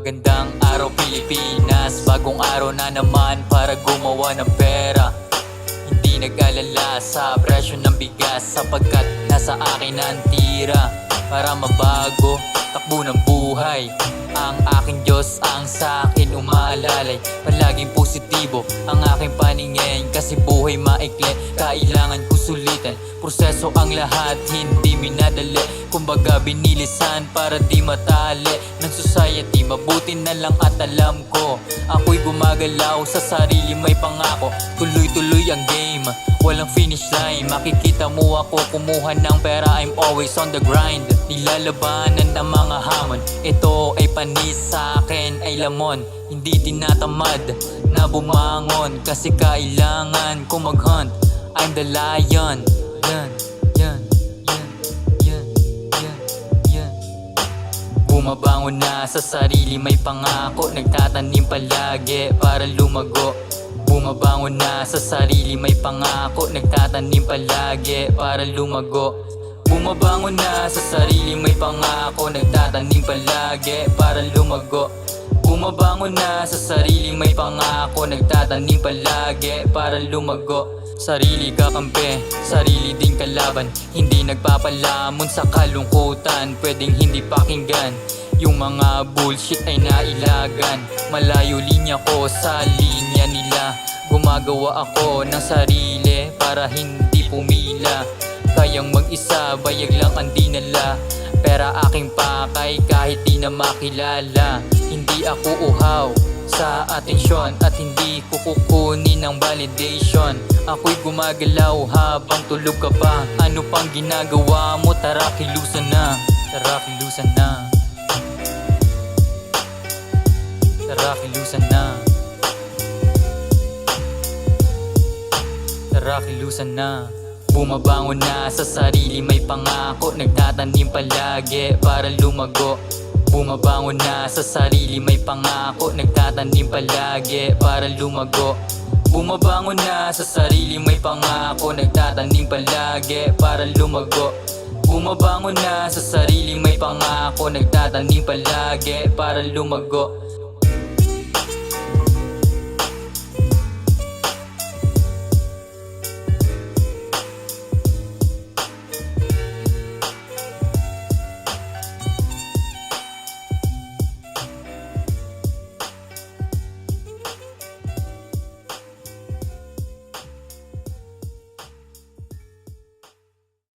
Magandang araw Pilipinas, bagong araw na naman para gumawa ng pera. Hindi nag-alala sa presyo ng bigas, sapagkat nasa akin ang tira. Para mabago, takbo ng buhay, ang aking Diyos ang sa akin umaalalay. Palaging positibo ang aking paningin, kasi buhay maikli, kailangan ko sulitan. Proseso ang lahat, hindi minadali, kumbaga binilisan para di matali ng society. Mabuti na lang at alam ko, ako'y gumagalaw sa sarili, may pangako. Tuloy-tuloy ang game, walang finish line. Makikita mo ako kumuha ng pera, I'm always on the grind. Nilalabanan ang mga hamon, ito ay panis, sa akin ay lamon. Hindi tinatamad na bumangon, kasi kailangan ko mag-hunt. I'm the lion. Bumabangon na sa sarili, may pangako, nagtatanim palagi para lumago. Bumabangon na sa sarili, may pangako, nagtatanim palagi para lumago. Bumabangon na sa sarili, may pangako, nagtatanim palagi para lumago. Bumabangon na sa sarili, may pangako, nagtatanim palagi para lumago. Sarili kakampi, sarili din kalaban, hindi nagpapalamon sa kalungkutan. Pwedeng hindi pakinggan, yung mga bullshit ay nailagan. Malayo linya ko sa linya nila, gumagawa ako ng sarili para hindi pumila. Kayang mag-isa, bayag lang ang dinala, pera aking pakay kahit di na makilala. Hindi ako uhaw sa atensyon at hindi ko kukunin ng validation. Ako'y gumagalaw habang tulog ka pa. Ano pang ginagawa mo? Tara kilusan na, tara kilusan na, tara kilusan na, tara kilusan na. Bumabangon na sa sarili, may pangako, nagtatanim palagi para lumago. Bumabangon na sa sarili, may pangako, nagtatanim palagi para lumago. Bumabangon na sa sarili, may pangako, nagtatanim palagi para lumago. Bumabangon na sa sarili, may pangako, nagtatanim palagi para lumago.